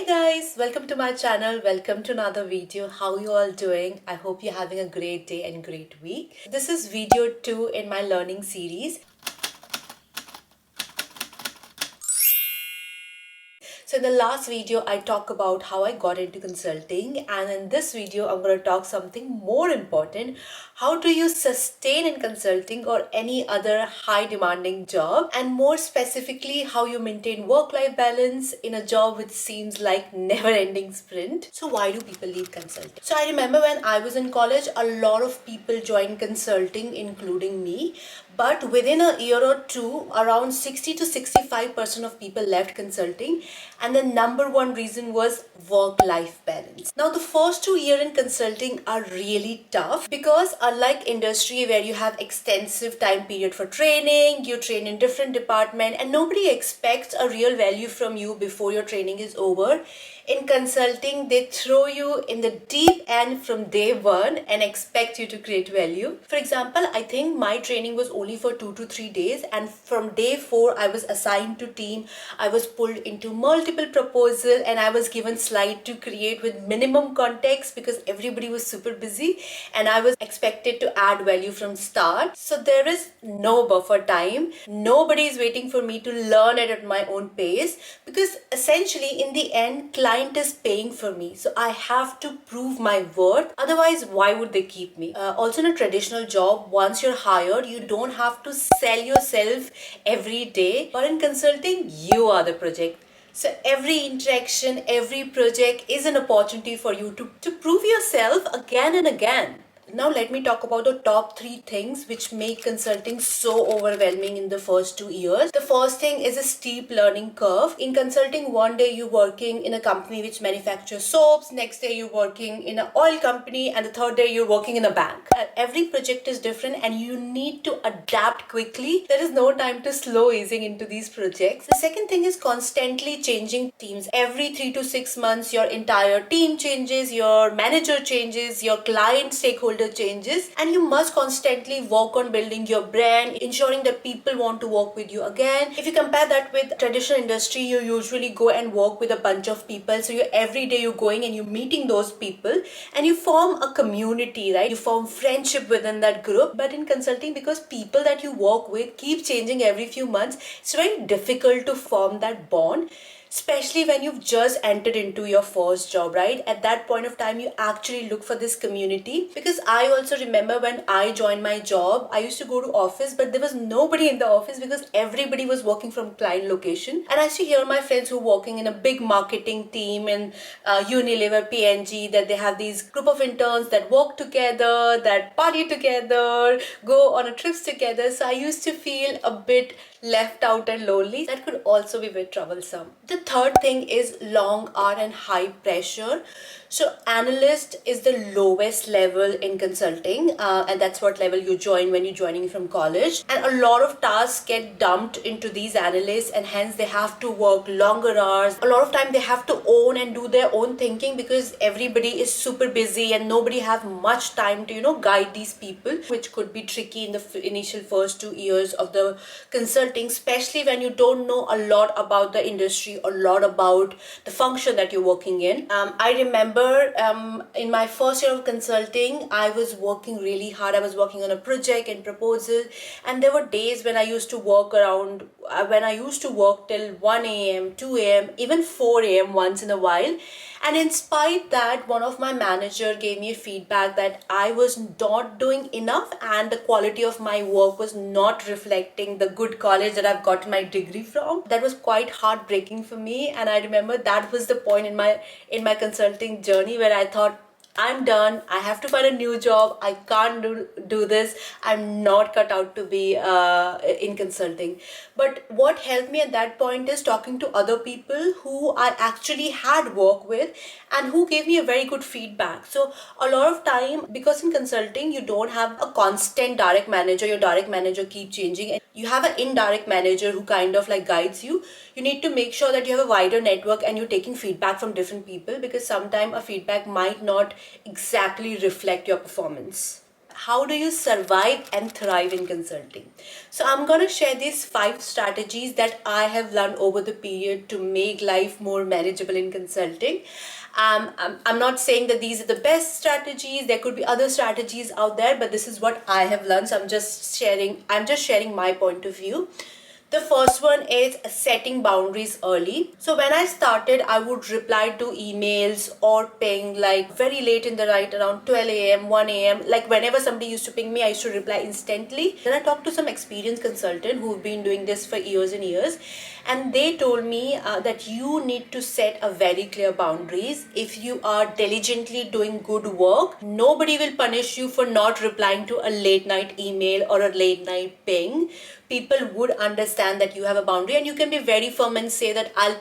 Hey guys, welcome to my channel. Welcome to another video. How you all doing? I hope you're having a great day and great week. This is video 2 in my learning series. So in the last video, I talked about how I got into consulting, and in this video, I'm going to talk something more important. How do you sustain in consulting or any other high demanding job, and more specifically, how you maintain work-life balance in a job which seems like never-ending sprint. So why do people leave consulting? So I remember when I was in college, a lot of people joined consulting, including me. But within a year or two, around 60 to 65% of people left consulting, and the number one reason was work-life balance. Now, the first 2 years in consulting are really tough because unlike industry where you have extensive time period for training, you train in different department, and nobody expects a real value from you before your training is over. In consulting, they throw you in the deep end from day one and expect you to create value. For example, I think my training was only for 2 to 3 days, and from day 4, I was assigned to team. I was pulled into multiple proposals, and I was given slide to create with minimum context because everybody was super busy, and I was expected to add value from start. So there is no buffer time. Nobody is waiting for me to learn it at my own pace because essentially in the end, client is paying for me, so I have to prove my worth. Otherwise, why would they keep me? Also, in a traditional job, once you're hired, you don't have to sell yourself every day. But in consulting, you are the project. So every interaction, every project is an opportunity for you to prove yourself again and again. Now let me talk about the top 3 things which make consulting so overwhelming in the first 2 years. The first thing is a steep learning curve. In consulting, one day you're working in a company which manufactures soaps, next day you're working in an oil company, and the third day you're working in a bank. Every project is different and you need to adapt quickly. There is no time to slow easing into these projects. The second thing is constantly changing teams. Every 3 to 6 months, your entire team changes, your manager changes, your client stakeholder changes, and you must constantly work on building your brand, ensuring that people want to work with you again. If you compare that with traditional industry, you usually go and work with a bunch of people, so you every day you're going and you're meeting those people and you form a community, right? You form friendship within that group. But in consulting, because people that you work with keep changing every few months, it's very difficult to form that bond, especially when you've just entered into your first job, right? At that point of time, you actually look for this community. Because I also remember when I joined my job, I used to go to office, but there was nobody in the office because everybody was working from client location. And I used to hear my friends who were working in a big marketing team in Unilever, P&G, that they have these group of interns that work together, that party together, go on a trips together. So I used to feel a bit left out and lonely. That could also be a bit troublesome. The third thing is long hour and high pressure. So analyst is the lowest level in consulting, and that's what level you join when you're joining from college. And a lot of tasks get dumped into these analysts, and hence they have to work longer hours. A lot of time they have to own and do their own thinking because everybody is super busy and nobody have much time to guide these people, which could be tricky in the initial first 2 years of the consulting, especially when you don't know a lot about the industry, a lot about the function that you're working in. I remember in my first year of consulting, I was working really hard. I was working on a project and proposal, and there were days when I used to work till 1 a.m., 2 a.m., even 4 a.m. once in a while. And in spite that, one of my manager gave me feedback that I was not doing enough and the quality of my work was not reflecting the good college that I've gotten my degree from. That was quite heartbreaking for me, and I remember that was the point in my consulting journey where I thought, I'm done. I have to find a new job. I can't do this. I'm not cut out to be in consulting. But what helped me at that point is talking to other people who I actually had work with and who gave me a very good feedback. So a lot of time, because in consulting, you don't have a constant direct manager. Your direct manager keep changing. And you have an indirect manager who kind of like guides you. You need to make sure that you have a wider network and you're taking feedback from different people, because sometimes a feedback might not exactly reflect your performance. How do you survive and thrive in consulting? So I'm going to share these 5 strategies that I have learned over the period to make life more manageable in consulting. I'm not saying that these are the best strategies. There could be other strategies out there, but this is what I have learned. So I'm just sharing my point of view. The first one is setting boundaries early. So when I started, I would reply to emails or ping like very late in the night, around 12 a.m., 1 a.m. Like whenever somebody used to ping me, I used to reply instantly. Then I talked to some experienced consultant who've been doing this for years and years, and they told me that you need to set a very clear boundaries. If you are diligently doing good work, nobody will punish you for not replying to a late night email or a late night ping. People would understand that you have a boundary, and you can be very firm and say that I'll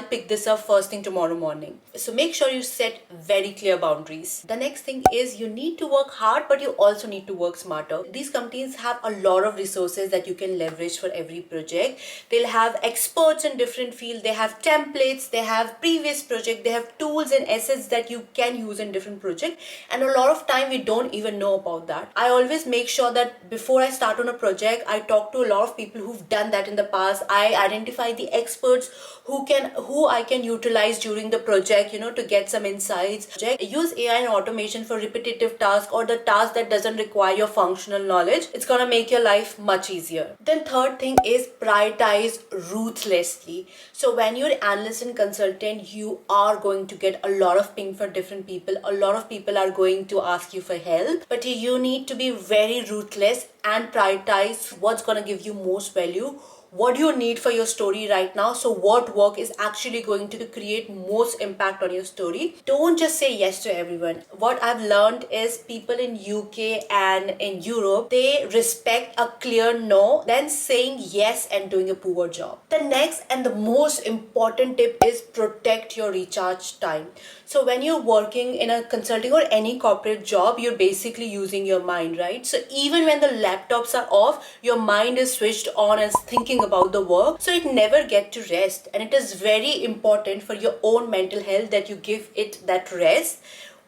pick this up first thing tomorrow morning. So make sure you set very clear boundaries. The next thing is you need to work hard, but you also need to work smarter. These companies have a lot of resources that you can leverage for every project. They'll have experts in different fields, they have templates, they have previous project, they have tools and assets that you can use in different projects, and a lot of time we don't even know about that. I always make sure that before I start on a project, I talk to a lot of people who've done that in the past. I identify the experts who I can utilize during the project, to get some insights. Use AI and automation for repetitive tasks or the task that doesn't require your functional knowledge. It's gonna make your life much easier. Then third thing is prioritize ruthlessly. So when you're analyst and consultant, you are going to get a lot of ping for different people. A lot of people are going to ask you for help, but you need to be very ruthless and prioritize what's going to give you most value. What do you need for your story right now? So what work is actually going to create most impact on your story? Don't just say yes to everyone. What I've learned is people in UK and in Europe, they respect a clear no than saying yes and doing a poor job. The next and the most important tip is protect your recharge time. So when you're working in a consulting or any corporate job, you're basically using your mind, right? So even when the laptops are off, your mind is switched on and thinking about the work. So it never get to rest. And it is very important for your own mental health that you give it that rest,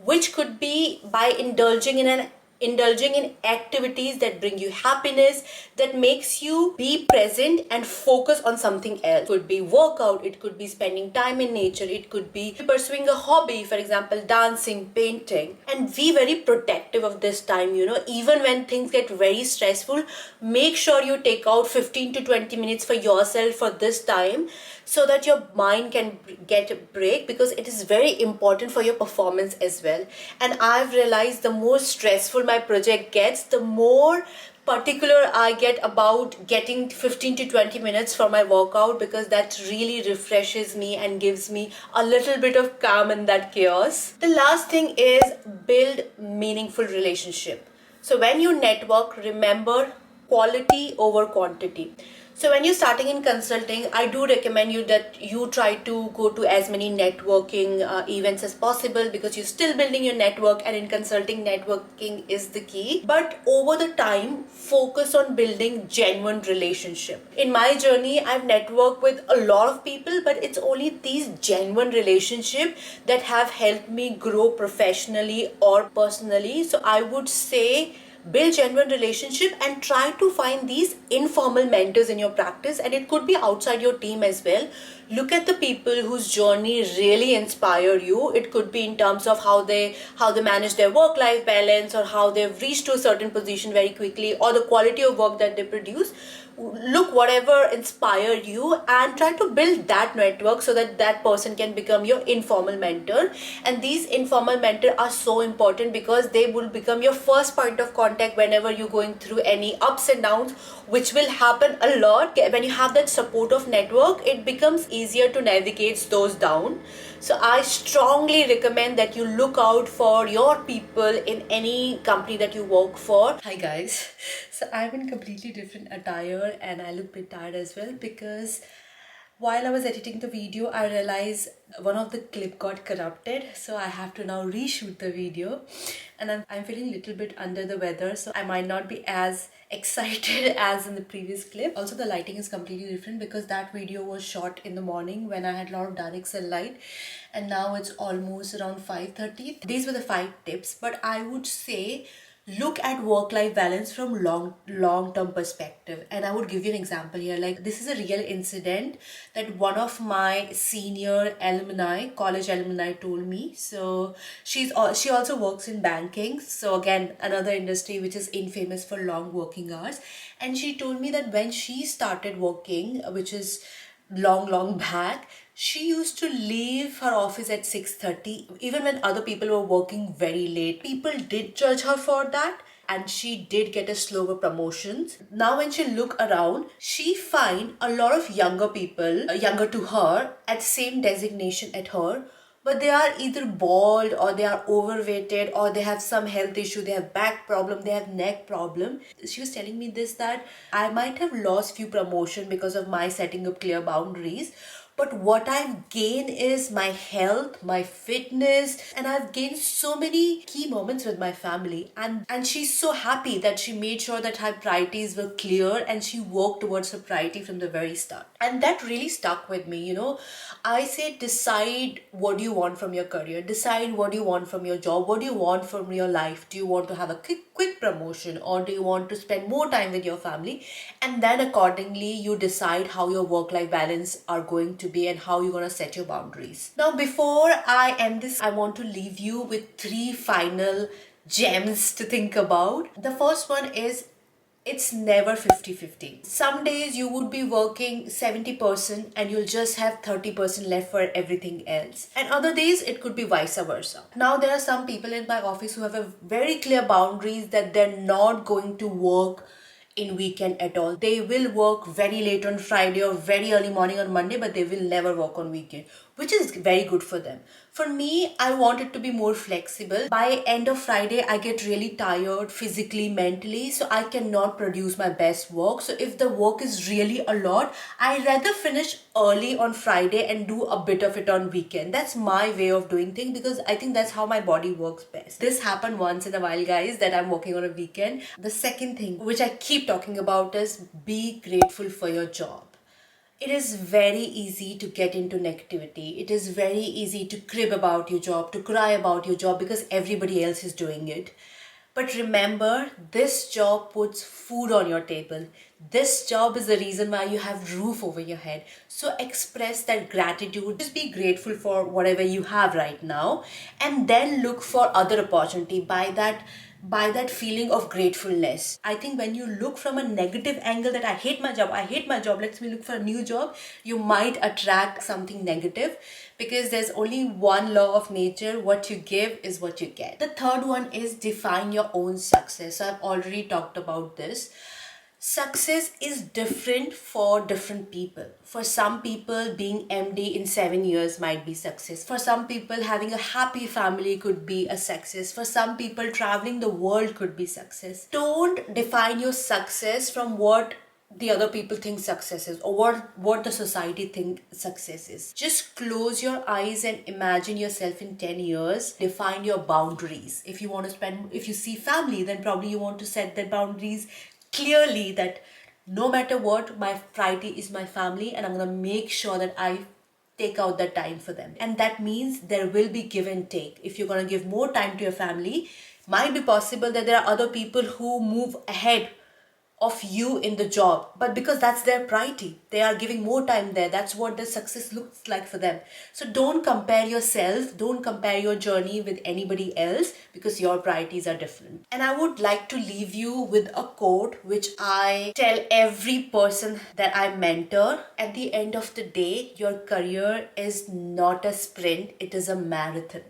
which could be by indulging in activities that bring you happiness, that makes you be present and focus on something else. It could be workout, it could be spending time in nature, it could be pursuing a hobby, for example dancing, painting. And be very protective of this time. Even when things get very stressful, make sure you take out 15 to 20 minutes for yourself for this time, so that your mind can get a break, because it is very important for your performance as well. And I've realized the more stressful my project gets, the more particular I get about getting 15 to 20 minutes for my workout, because that really refreshes me and gives me a little bit of calm in that chaos. The last thing is build meaningful relationship. So when you network, remember quality over quantity. So when you're starting in consulting, I do recommend you that you try to go to as many networking events as possible, because you're still building your network, and in consulting, networking is the key. But over the time, focus on building genuine relationship. In my journey, I've networked with a lot of people, but it's only these genuine relationship that have helped me grow professionally or personally. So I would say build genuine relationship and try to find these informal mentors in your practice, and it could be outside your team as well. Look at the people whose journey really inspire you. It could be in terms of how they manage their work life balance, or how they've reached to a certain position very quickly, or the quality of work that they produce. Look whatever inspire you and try to build that network, so that that person can become your informal mentor. And these informal mentors are so important, because they will become your first point of contact whenever you're going through any ups and downs, which will happen a lot. When you have that support of network, it becomes easier to navigate those down. So I strongly recommend that you look out for your people in any company that you work for. Hi guys, so I'm in completely different attire and I look a bit tired as well, because while I was editing the video, I realized one of the clip got corrupted, so I have to now reshoot the video, and I'm feeling a little bit under the weather, so I might not be as excited as in the previous clip. Also, the lighting is completely different, because that video was shot in the morning when I had a lot of direct sunlight, and now it's almost around 5:30. These were the 5 tips, but I would say look at work-life balance from long-term perspective. And I would give you an example here. Like, this is a real incident that one of my senior alumni, college alumni, told me. So she also works in banking. So again, another industry which is infamous for long working hours. And she told me that when she started working, which is long back, she used to leave her office at 6:30 even when other people were working very late. People did judge her for that, and she did get a slower promotions. Now when she look around, she find a lot of younger people, younger to her, at same designation at her, but they are either bald or they are overweighted or they have some health issue, they have back problem, they have neck problem. She was telling me this, that I might have lost few promotion because of my setting up clear boundaries, but what I've gained is my health, my fitness, and I've gained so many key moments with my family. And she's so happy that she made sure that her priorities were clear and she worked towards her priority from the very start. And that really stuck with me, you know. I say decide what do you want from your career, decide what do you want from your job, what do you want from your life. Do you want to have a quick promotion, or do you want to spend more time with your family? And then accordingly you decide how your work-life balance are going to be and how you're going to set your boundaries. Now before I end this, I want to leave you with 3 final gems to think about. The first one is, it's never 50-50. Some days you would be working 70% and you'll just have 30% left for everything else. And other days it could be vice versa. Now there are some people in my office who have a very clear boundaries that they're not going to work in weekend at all. They will work very late on Friday or very early morning on Monday, but they will never work on weekend, which is very good for them. For me, I want it to be more flexible. By end of Friday, I get really tired physically, mentally, so I cannot produce my best work. So if the work is really a lot, I rather finish early on Friday and do a bit of it on weekend. That's my way of doing things because I think that's how my body works best. This happened once in a while, guys, that I'm working on a weekend. The second thing, which I keep talking about, is be grateful for your job. It is very easy to get into negativity. It is very easy to crib about your job, to cry about your job because everybody else is doing it. But remember, this job puts food on your table. This job is the reason why you have roof over your head. So express that gratitude. Just be grateful for whatever you have right now, and then look for other opportunity. By that feeling of gratefulness. I think when you look from a negative angle that I hate my job, let me look for a new job, you might attract something negative, because there's only one law of nature: what you give is what you get. The third one is define your own success. So I've already talked about this. Success is different for different people. For some people, being MD in 7 years might be success. For some people, having a happy family could be a success. For some people, traveling the world could be success. Don't define your success from what the other people think success is, or what the society think success is. Just close your eyes and imagine yourself in 10 years. Define your boundaries. If you see family, then probably you want to set the boundaries clearly, that no matter what, my priority is my family, and I'm going to make sure that I take out that time for them. And that means there will be give and take. If you're going to give more time to your family, might be possible that there are other people who move ahead of you in the job, but because that's their priority, they are giving more time there. That's what the success looks like for them. So don't compare yourself, don't compare your journey with anybody else, because your priorities are different. And I would like to leave you with a quote which I tell every person that I mentor. At the end of the day, your career is not a sprint, it is a marathon.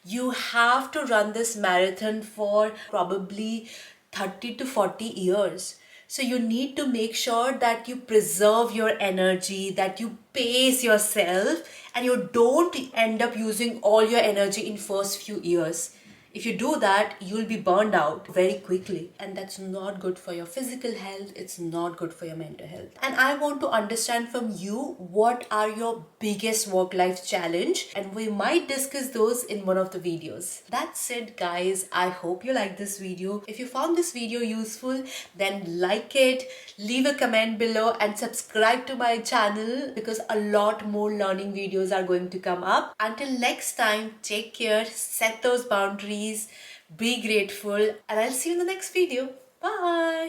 You have to run this marathon for probably 30 to 40 years. So you need to make sure that you preserve your energy, that you pace yourself, and you don't end up using all your energy in first few years. If you do that, you'll be burned out very quickly, and that's not good for your physical health, it's not good for your mental health. And I want to understand from you, what are your biggest work-life challenge, and we might discuss those in one of the videos. That's it, guys. I hope you like this video. If you found this video useful, then like it, leave a comment below, and subscribe to my channel, because a lot more learning videos are going to come up. Until next time, take care, set those boundaries, be grateful, and I'll see you in the next video. Bye.